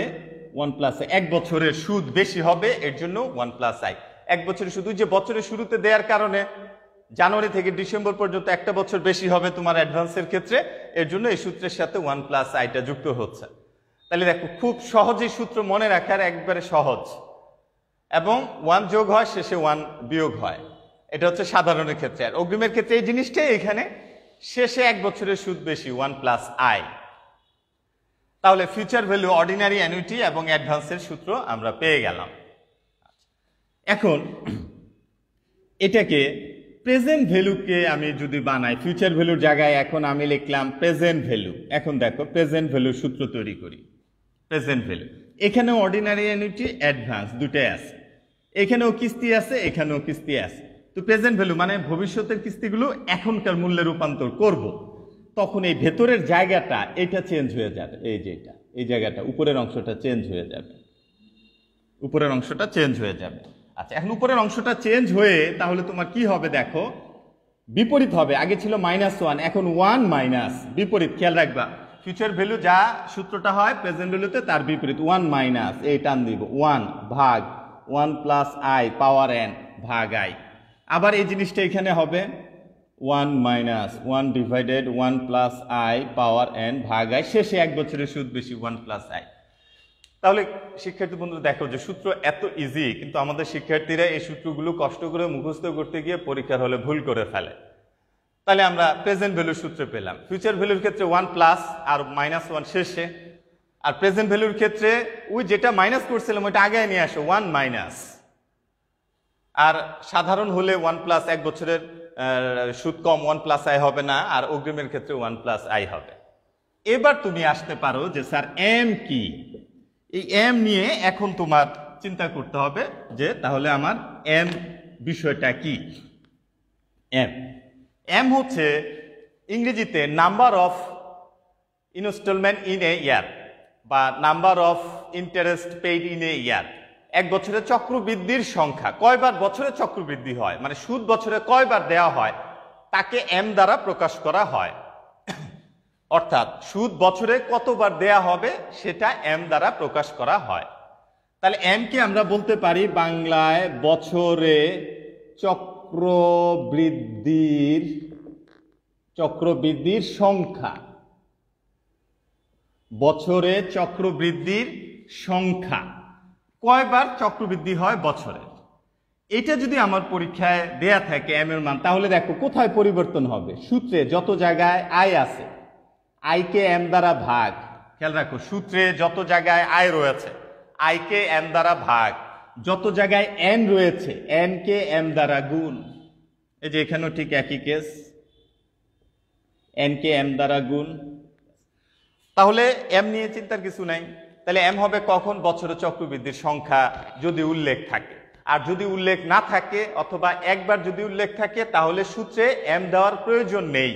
1 প্লাস এক বছরের সুদ বেশি হবে এর জন্য 1 প্লাস আই। এক বছরের শুধু যে বছরের শুরুতে দেওয়ার কারণে জানুয়ারি থেকে ডিসেম্বর পর্যন্ত একটা বছর বেশি হবে তোমার অ্যাডভান্সের ক্ষেত্রে, এর জন্য এই সূত্রের সাথে 1 প্লাস আইটা যুক্ত হচ্ছে। তাহলে দেখো খুব সহজেই সূত্র মনে রাখার, একবারে সহজ, এবং 1 যোগ হয় শেষে 1 বিয়োগ হয়। এটা হচ্ছে সাধারণের ক্ষেত্রে। আর অগ্রিমের ক্ষেত্রে এই জিনিসটাই এখানে, শেষে এক বছরের সুদ বেশি 1 প্লাস আই। তাহলে ফিউচার ভ্যালু, অর্ডিনারি অ্যানুইটি এবং অ্যাডভান্সের সূত্র আমরা পেয়ে গেলাম। এখন এটাকে প্রেজেন্ট ভ্যালুকে আমি যদি বানাই, ফিউচার ভ্যালুর জায়গায় এখন আমি লিখলাম প্রেজেন্ট ভ্যালু। এখন দেখো প্রেজেন্ট ভ্যালুর সূত্র তৈরি করি। প্রেজেন্ট ভ্যালু, এখানেও অর্ডিনারি অ্যানুইটি অ্যাডভান্স দুটাই আছে, এখানেও কিস্তি আছে এখানেও কিস্তি আছে। তো প্রেজেন্ট ভ্যালু মানে ভবিষ্যতের কিস্তিগুলো এখনকার মূল্যে রূপান্তর করব, তখন এই ভেতরের জায়গাটা এটা চেঞ্জ হয়ে যাবে, এই যে এটা, এই জায়গাটা উপরের অংশটা চেঞ্জ হয়ে যাবে, উপরের অংশটা চেঞ্জ হয়ে যাবে। আচ্ছা, এখন উপরের অংশটা চেঞ্জ হয়ে তাহলে তোমার কি হবে দেখো, বিপরীত হবে। আগে ছিল -1, এখন 1 মাইনাস, বিপরীত খেয়াল রাখবা। ফিউচার ভ্যালু যা সূত্রটা হয় প্রেজেন্ট ভ্যালুতে তার বিপরীত, 1 মাইনাস, এই টান দিব 1 ভাগ 1 প্লাস আই পাওয়ার এন ভাগ আই। আবার এই জিনিসটা এখানে হবে 1 minus 1 divided 1 plus I power N ভাগ আই, শেষে এক বছরের সুদ বেশি 1 প্লাস আই। তাহলে শিক্ষার্থী বন্ধুরা দেখো যে সূত্র এত ইজি, কিন্তু আমাদের শিক্ষার্থীরা এই সূত্রগুলো কষ্ট করে মুখস্থ করতে গিয়ে পরীক্ষার হলে ভুল করে ফেলে। তাহলে আমরা প্রেজেন্ট ভ্যালুর সূত্র পেলাম। ফিউচার ভ্যালুর ক্ষেত্রে 1 প্লাস আর -1 শেষে, আর প্রেজেন্ট ভ্যালুর ক্ষেত্রে ওই যেটা মাইনাস করছিলাম ওইটা আগে নিয়ে আসো 1 মাইনাস, আর সাধারণ হলে 1 প্লাস, এক বছরের সুদ কম 1 প্লাস আই হবে না, আর অগ্রিমের ক্ষেত্রে 1 প্লাস আই হবে। এবার তুমি আসতে পারো যে স্যার এম কি, এই এম নিয়ে এখন তোমার চিন্তা করতে হবে যে তাহলে আমার এম বিষয়টা কি। এম হচ্ছে ইংরেজিতে number of installment in a year বা number of interest paid in a year. এক বছরে চক্রবৃদ্ধির সংখ্যা, কয়বার বছরে চক্রবৃদ্ধি হয়, মানে সুদ বছরে কয়বার দেওয়া হয়, তাকে এম দ্বারা প্রকাশ করা হয়। অর্থাৎ সুদ বছরে কতবার দেয়া হবে সেটা এম দ্বারা প্রকাশ করা হয়। তাহলে এম কে আমরা বলতে পারি বাংলায় বছরে চক্রবৃদ্ধির সংখ্যা, বছরে চক্রবৃদ্ধির সংখ্যা, কয়বার চক্রবৃদ্ধি হয় বছরে। এটা যদি আমার পরীক্ষায় দেয়া থাকে এম এর মান, তাহলে দেখো কোথায় পরিবর্তন হবে, সূত্রে যত জায়গায় আয় আছে আইকে এম দ্বারা ভাগ, খেয়াল রাখো সূত্রে যত জায়গায় আয় রয়েছে আইকে এম দ্বারা ভাগ, যত জায়গায় এন রয়েছে এন কে এম দ্বারা গুণ। এই যে এখানেও ঠিক একই কেস, এন কে এম দ্বারা গুণ। তাহলে এম নিয়ে চিন্তার কিছু নাই। তাহলে এম হবে কখন? বছরে চক্রবৃদ্ধির সংখ্যা যদি উল্লেখ থাকে। আর যদি উল্লেখ না থাকে অথবা একবার যদি উল্লেখ থাকে তাহলে সূত্রে এম দেওয়ার প্রয়োজন নেই,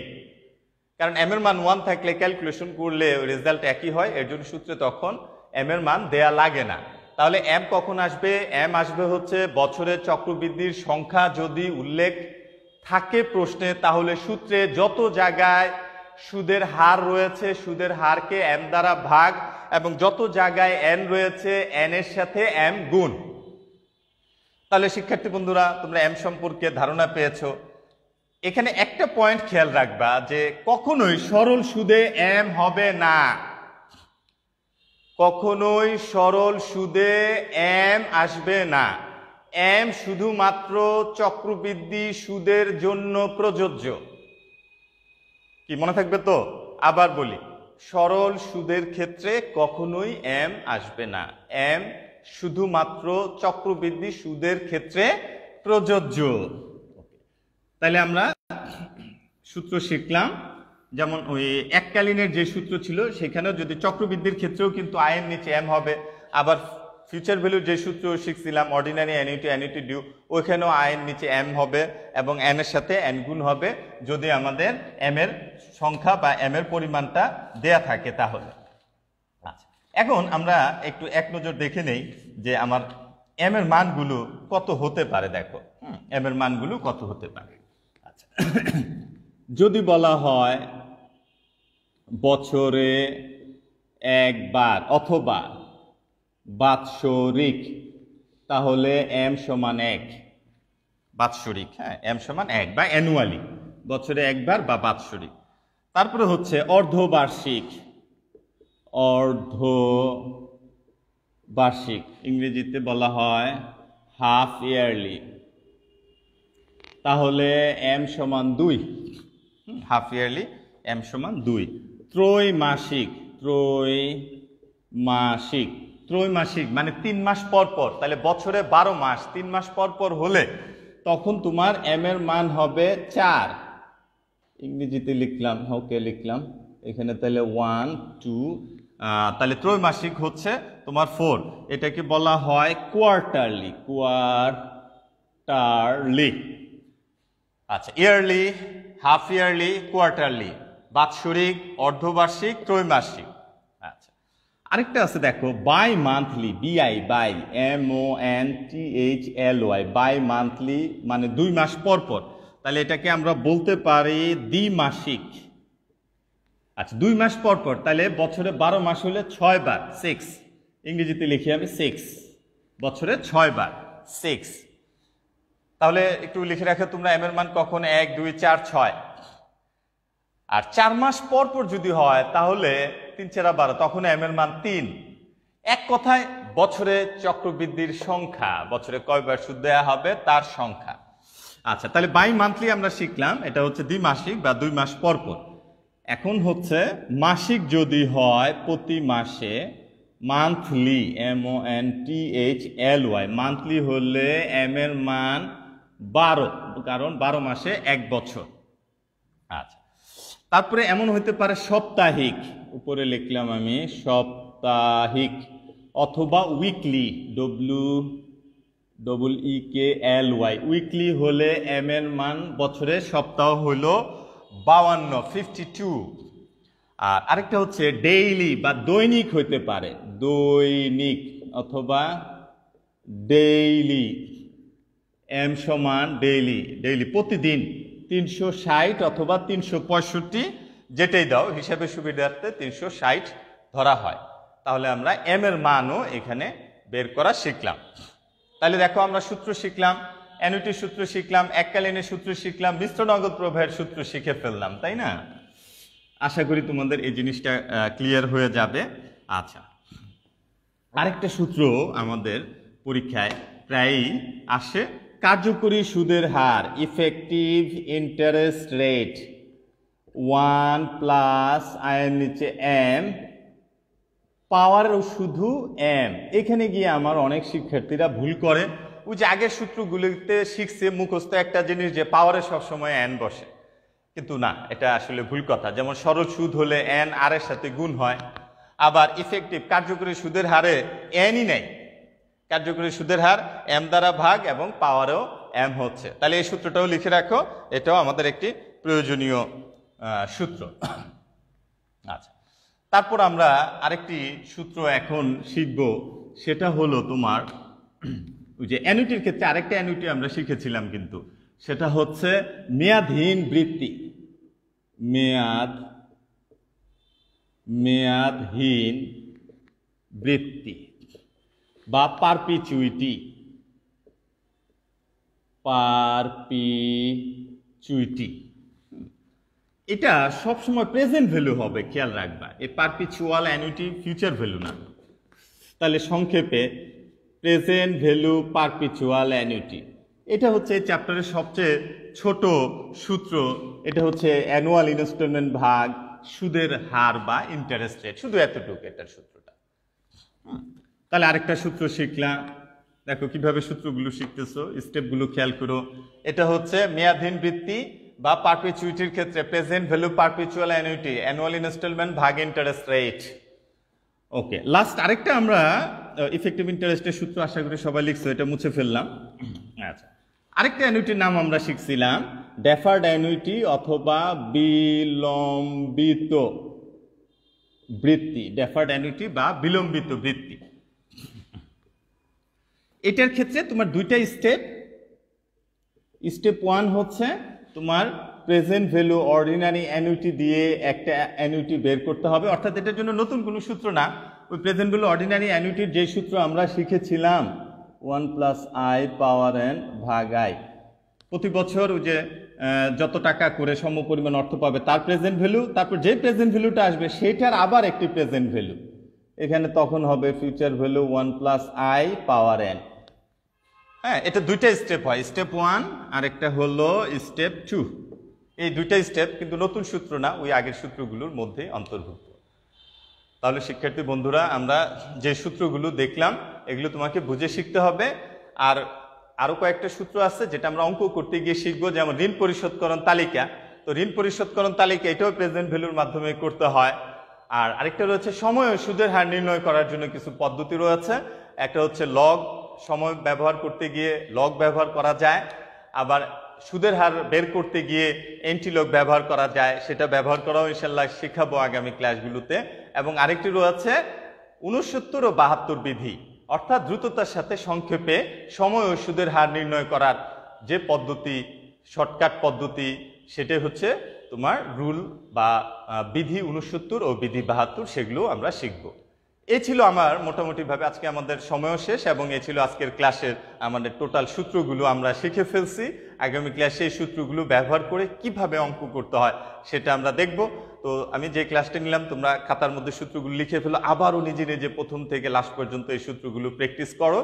কারণ এম এর মান 1 থাকলে ক্যালকুলেশন করলে রেজাল্ট একই হয়, এর জন্য সূত্রে তখন এম এর মান দেয়া লাগে না। তাহলে এম কখন আসবে? এম আসবে হচ্ছে বছরের চক্রবৃদ্ধির সংখ্যা যদি উল্লেখ থাকে প্রশ্নে, তাহলে সূত্রে যত জায়গায় সুদের হার রয়েছে সুদের হারকে এম দ্বারা ভাগ, এবং যত জায়গায় এন রয়েছে এন এর সাথে এম গুণ। তাহলে শিক্ষার্থী বন্ধুরা, তোমরা এম সম্পর্কে ধারণা পেয়েছো। এখানে একটা পয়েন্ট খেয়াল রাখবা যে কখনোই সরল সুদে এম হবে না, কখনোই সরল সুদে এম আসবে না। এম শুধুমাত্র চক্রবৃদ্ধি সুদের জন্য প্রযোজ্য। কি মনে থাকবে তো? আবার বলি, সরল সুদের ক্ষেত্রে কখনোই এম আসবে না। এম শুধুমাত্র চক্রবৃদ্ধি সুদের ক্ষেত্রে প্রযোজ্য। তাহলে আমরা সূত্র শিখলাম, যেমন ওই এককালীনের যে সূত্র ছিল সেখানেও যদি চক্রবৃদ্ধির ক্ষেত্রেও কিন্তু আই এর নিচে এম হবে। আবার ফিউচার ভ্যালুর যে সূত্র শিখছিলাম অর্ডিনারি অ্যানুইটি, অ্যানুইটি ডিউ, ওইখানেও আই এর নিচে এম হবে এবং এন এর সাথে এন গুণ হবে যদি আমাদের এম এর সংখ্যা বা এম এর পরিমাণটা দেয়া থাকে তাহলে। আচ্ছা, এখন আমরা একটু এক নজর দেখে নেই যে আমার এম এর মানগুলো কত হতে পারে। দেখো এম এর মানগুলো কত হতে পারে। আচ্ছা, যদি বলা হয় বছরে একবার অথবা বাৎসরিক, তাহলে এম সমান 1। বাৎসরিক, হ্যাঁ, এম সমান 1 বা অ্যানুয়ালি, বছরে একবার বা বাৎসরিক। তারপরে হচ্ছে অর্ধবার্ষিক, অর্ধবার্ষিক ইংরেজিতে বলা হয় হাফ ইয়ারলি, তাহলে এম সমান 2। হাফ ইয়ারলি এম সমান 2। ত্রৈমাসিক, ত্রৈমাসিক, ত্রৈমাসিক মানে 3 মাস পর পর, তাহলে বছরে 12 মাস 3 মাস পর পর হলে তখন তোমার এম এর মান হবে 4। ইংরেজিতে লিখলাম, ওকে লিখলাম এখানে, তাহলে 1 2, তাহলে ত্রৈমাসিক হচ্ছে তোমার 4। এটাকে বলা হয় কোয়ার্টারলি, কোয়ার্টারলি। আচ্ছা, ইয়ারলি, হাফ ইয়ারলি, কোয়ার্টারলি, বাৎসরিক, অর্ধবার্ষিক, ত্রৈমাসিক। আচ্ছা, আরেকটা আছে দেখো বাই মান্থলি, বিআই, বাই MONTHLY, বাই মান্থলি মানে 2 মাস পর পর, তাহলে এটাকে আমরা বলতে পারি দ্বিমাসিক। আচ্ছা, 2 মাস পর পর, তাহলে বছরে 12 মাস হলে 6 বার, 6। ইংরেজিতে লিখি আমি 6, বছরে 6 বার, 6। তাহলে একটু লিখে রাখো তোমরা এম এর মান কখন 1 2 4 6। আর 4 মাস পর পর যদি হয় তাহলে 3 4 12, তখন এম এর মান 3। এক কথায় বছরে চক্রবৃদ্ধির সংখ্যা, বছরে কয়বার সুদ দেয়া হবে তার সংখ্যা। আচ্ছা, তাহলে বাই মান্থলি আমরা শিখলাম, এটা হচ্ছে দ্বিমাসিক বা 2 মাস পর পর। এখন হচ্ছে মাসিক যদি হয় প্রতি মাসে, মান্থলি MONTHLY, মান্থলি হলে এম এর মান 12, কারণ 12 মাসে 1 বছর। আচ্ছা, তারপরে এমন হইতে পারে সাপ্তাহিক, উপরে লিখলাম আমি সাপ্তাহিক, অথবা উইকলি, WEEKLY, উইকলি হলে এম এর মান বছরে সপ্তাহ হইল 52, 52। আর আরেকটা হচ্ছে ডেইলি বা দৈনিক হইতে পারে, দৈনিক অথবা ডেইলি, এম সমান ডেইলি, ডেইলি প্রতিদিন, 360 অথবা 365, যেটাই দাও হিসাবে সুবিধার্থে 360 ধরা হয়। তাহলে আমরা এম এর মানও এখানে বের করা শিখলাম। তাহলে দেখো আমরা সূত্র শিখলাম, অ্যানুইটির সূত্র শিখলাম, এককালীনের সূত্র শিখলাম, মিশ্র নগদ প্রবাহের সূত্র শিখে ফেললাম, তাই না? আশা করি তোমাদের এই জিনিসটা ক্লিয়ার হয়ে যাবে। আচ্ছা, আরেকটা সূত্র আমাদের পরীক্ষায় প্রায়ই আসে, কার্যকরী সুদের হার, ইফেক্টিভ ইন্টারেস্ট রেট, 1 প্লাস আয়ের নিচে এম, পাওয়ারও শুধু এম। এখানে গিয়ে আমার অনেক শিক্ষার্থীরা ভুল করে, ওই যে আগের সূত্রগুলিতে শিখছে মুখস্থ একটা জিনিস যে পাওয়ারে সবসময় এন বসে, কিন্তু না, এটা আসলে ভুল কথা। যেমন সরল সুদ হলে এন আর এর সাথে গুণ হয়, আবার ইফেক্টিভ কার্যকরী সুদের হারে এনই নেই, কার্যকরী সুদের হার এম দ্বারা ভাগ এবং পাওয়ারও এম হচ্ছে। তাহলে এই সূত্রটাও লিখে রাখো, এটাও আমাদের একটি প্রয়োজনীয় সূত্র। আচ্ছা, তারপর আমরা আরেকটি সূত্র এখন শিখব, সেটা হলো তোমার ওই যে অ্যানুইটির ক্ষেত্রে আরেকটা অ্যানুইটি আমরা শিখেছিলাম, কিন্তু সেটা হচ্ছে মেয়াদহীন বৃত্তি। মেয়াদহীন বৃত্তি বা পারপিচুইটি। এটা সবসময় প্রেজেন্ট ভ্যালু হবে, খেয়াল রাখবা। এই পারপিচুয়াল অ্যানুইটি ফিউচার ভ্যালু না। তাহলে সংক্ষেপে প্রেজেন্ট ভ্যালু পারপিচুয়াল অ্যানুইটি, এটা হচ্ছে এই চ্যাপ্টারের সবচেয়ে ছোট সূত্র। এটা হচ্ছে অ্যানুয়াল ইনস্টলমেন্ট ভাগ সুদের হার বা ইন্টারেস্ট রেট, শুধু এতটুকু এটার সূত্রটা। তাহলে আরেকটা সূত্র শিখলাম, দেখো কিভাবে সূত্রগুলো শিখতেছো, স্টেপগুলো খেয়াল করো। এটা হচ্ছে মেয়াদহীন বৃত্তি বা পারপিচুইটির ক্ষেত্রে present value perpetual annuity, annual installment ভাগ ইন্টারেস্ট রেট। ওকে, লাস্ট আরেকটা আমরা ইফেক্টিভ ইন্টারেস্টের সূত্র আশা করি সবাই লিখছো, এটা মুছে ফেললাম। আচ্ছা, আরেকটা অ্যানুইটির নাম আমরা শিখছিলাম ডেফার্ড অ্যানুইটি অথবা বিলম্বিত বৃত্তি। ডেফার্ড অ্যানুইটি বা বিলম্বিত বৃত্তি, এটার ক্ষেত্রে তোমার দুইটা স্টেপ। স্টেপ 1 হচ্ছে তোমার প্রেজেন্ট ভ্যালু অর্ডিনারি অ্যানুইটি দিয়ে একটা অ্যানুইটি বের করতে হবে, অর্থাৎ এটার জন্য নতুন কোনো সূত্র না, ওই প্রেজেন্ট ভ্যালু অর্ডিনারি অ্যানুইটির যে সূত্র আমরা শিখেছিলাম 1 + i পাওয়ার n ভাগ i। প্রতি বছর ওই যে যত টাকা করে সমপরিমাণ অর্থ পাবে তার প্রেজেন্ট ভ্যালু, তারপর যে প্রেজেন্ট ভ্যালুটা আসবে সেটার আবার একটি প্রেজেন্ট ভ্যালু, এখানে তখন হবে future value 1 + i power n। হ্যাঁ, এটা দুইটা স্টেপ হয়, স্টেপ 1 আর একটা হলো স্টেপ 2। এই দুইটা স্টেপ কিন্তু নতুন সূত্র না, ওই আগের সূত্রগুলোর মধ্যে অন্তর্ভুক্ত। তাহলে শিক্ষার্থী বন্ধুরা, আমরা যে সূত্রগুলো দেখলাম এগুলো তোমাকে বুঝে শিখতে হবে। আর আরো কয়েকটা সূত্র আছে যেটা আমরা অঙ্ক করতে গিয়ে শিখবো, যেমন ঋণ পরিশোধকরণ তালিকা। তো ঋণ পরিশোধকরণ তালিকা এটাও প্রেজেন্ট ভ্যালুর মাধ্যমে করতে হয়। আর আরেকটা রয়েছে সময় ও সুদের হার নির্ণয় করার জন্য কিছু পদ্ধতি রয়েছে। একটা হচ্ছে লগ, সময় ব্যবহার করতে গিয়ে লগ ব্যবহার করা যায়, আবার সুদের হার বের করতে গিয়ে এন্টিলগ ব্যবহার করা যায়, সেটা ব্যবহার করাও ইনশাল্লাহ শিখাবো আগামী ক্লাসগুলোতে। এবং আরেকটি রয়েছে 69 ও 72 বিধি, অর্থাৎ দ্রুততার সাথে সংক্ষেপে সময় ও সুদের হার নির্ণয় করার যে পদ্ধতি, শর্টকাট পদ্ধতি, সেটা হচ্ছে তোমার রুল বা বিধি 69 ও বিধি 72, সেগুলো আমরা শিখব। এই ছিল আমার মোটামুটিভাবে আজকে আমাদের সময়ও শেষ, এবং এই ছিল আজকের ক্লাসের আমাদের টোটাল সূত্রগুলো আমরা শিখে ফেলছি। আগামী ক্লাসে এই সূত্রগুলো ব্যবহার করে কিভাবে অঙ্ক করতে হয় সেটা আমরা দেখব। তো আমি যে ক্লাসটা নিলাম, তোমরা খাতার মধ্যে সূত্রগুলো লিখে ফেলো, আবারও নিজে নিজে প্রথম থেকে লাস্ট পর্যন্ত এই সূত্রগুলো প্র্যাকটিস করো।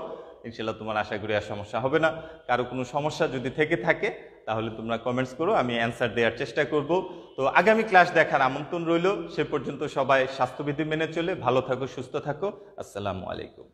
ইনশাল্লাহ তোমার আশা করি আর সমস্যা হবে না। কারো কোনো সমস্যা যদি থেকে থাকে তাহলে তোমরা কমেন্টস করো, আমি অ্যান্সার দেওয়ার চেষ্টা করব। তো আগামী ক্লাস দেখার আমন্ত্রণ রইল। সে পর্যন্ত সবাই স্বাস্থ্যবিধি মেনে চলে ভালো থাকো, সুস্থ থাকো। আসসালামু আলাইকুম।